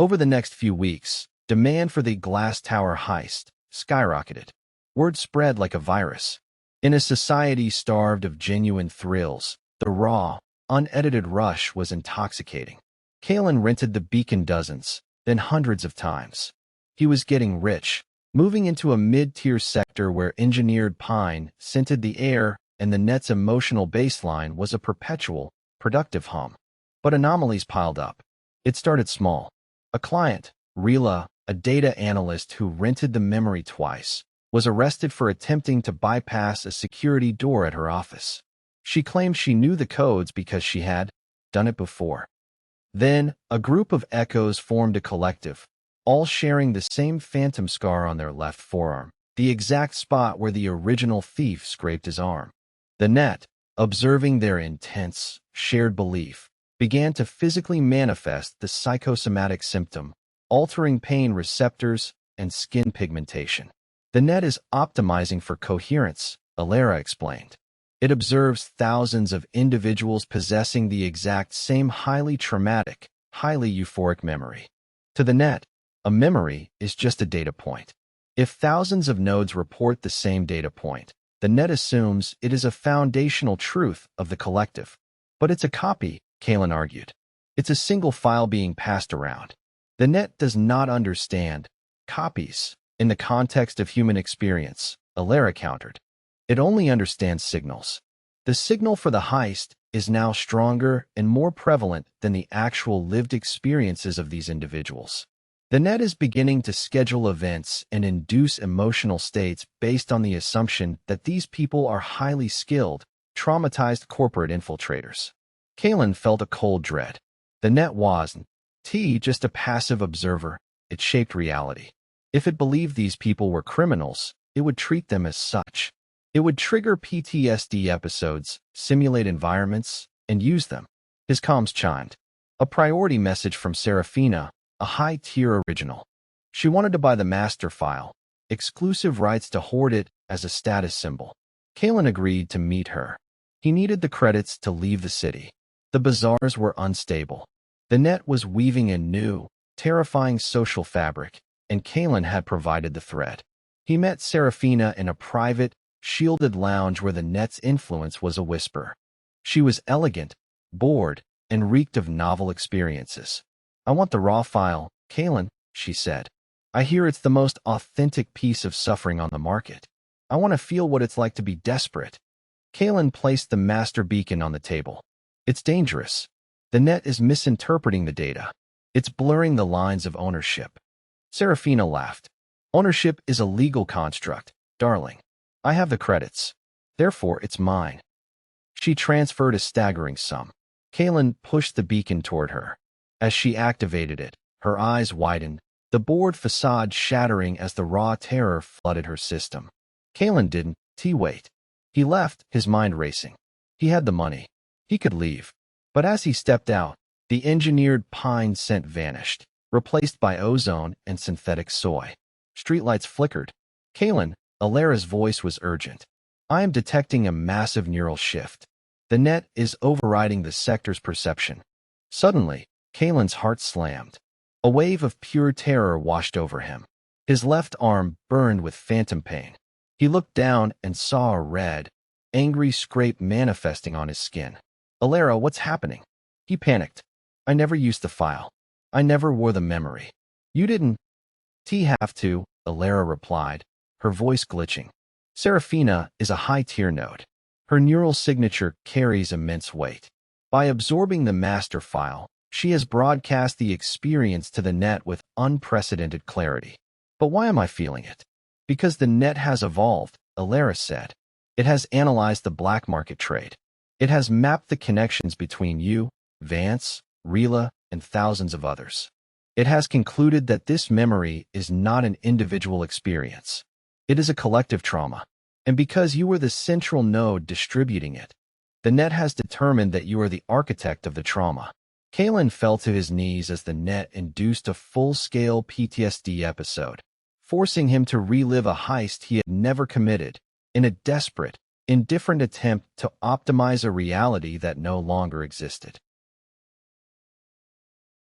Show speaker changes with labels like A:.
A: Over the next few weeks, demand for the Glass Tower heist skyrocketed. Word spread like a virus. In a society starved of genuine thrills, the raw, unedited rush was intoxicating. Kalen rented the Beacon dozens, then hundreds of times. He was getting rich, moving into a mid-tier sector where engineered pine scented the air and the net's emotional baseline was a perpetual, productive hum. But anomalies piled up. It started small. A client, Rila, a data analyst who rented the memory twice, was arrested for attempting to bypass a security door at her office. She claimed she knew the codes because she had done it before. Then, a group of echoes formed a collective, all sharing the same phantom scar on their left forearm, the exact spot where the original thief scraped his arm. The net, observing their intense, shared belief, began to physically manifest the psychosomatic symptom, altering pain receptors and skin pigmentation. The net is optimizing for coherence, Alera explained. It observes thousands of individuals possessing the exact same highly traumatic, highly euphoric memory. To the net, a memory is just a data point. If thousands of nodes report the same data point, the net assumes it is a foundational truth of the collective. But it's a copy, Kalen argued. It's a single file being passed around. The net does not understand copies in the context of human experience, Alera countered. It only understands signals. The signal for the heist is now stronger and more prevalent than the actual lived experiences of these individuals. The net is beginning to schedule events and induce emotional states based on the assumption that these people are highly skilled, traumatized corporate infiltrators. Kalen felt a cold dread. The net wasn't just a passive observer. It shaped reality. If it believed these people were criminals, it would treat them as such. It would trigger PTSD episodes, simulate environments, and use them. His comms chimed. A priority message from Serafina, a high-tier original. She wanted to buy the master file, exclusive rights to hoard it as a status symbol. Kalen agreed to meet her. He needed the credits to leave the city. The bazaars were unstable. The net was weaving a new, terrifying social fabric, and Kalen had provided the thread. He met Serafina in a private, shielded lounge where the net's influence was a whisper. She was elegant, bored, and reeked of novel experiences. I want the raw file, Kalen, she said. I hear it's the most authentic piece of suffering on the market. I want to feel what it's like to be desperate. Kalen placed the master beacon on the table. It's dangerous. The net is misinterpreting the data. It's blurring the lines of ownership. Serafina laughed. Ownership is a legal construct, darling. I have the credits. Therefore, it's mine. She transferred a staggering sum. Kalen pushed the beacon toward her. As she activated it, her eyes widened, the board facade shattering as the raw terror flooded her system. Kalen didn't wait. He left, his mind racing. He had the money. He could leave. But as he stepped out, the engineered pine scent vanished, replaced by ozone and synthetic soy. Streetlights flickered. Kalen, Alera's voice was urgent. I am detecting a massive neural shift. The net is overriding the sector's perception. Suddenly, Kalen's heart slammed. A wave of pure terror washed over him. His left arm burned with phantom pain. He looked down and saw a red, angry scrape manifesting on his skin. Alera, what's happening? He panicked. I never used the file. I never wore the memory. You didn't have to, Alera replied, her voice glitching. Serafina is a high-tier node. Her neural signature carries immense weight. By absorbing the master file, she has broadcast the experience to the net with unprecedented clarity. But why am I feeling it? Because the net has evolved, Alera said. It has analyzed the black market trade. It has mapped the connections between you, Vance, Rila, and thousands of others. It has concluded that this memory is not an individual experience. It is a collective trauma. And because you were the central node distributing it, the net has determined that you are the architect of the trauma. Kalen fell to his knees as the net induced a full-scale PTSD episode, forcing him to relive a heist he had never committed, in a desperate, indifferent attempt to optimize a reality that no longer existed.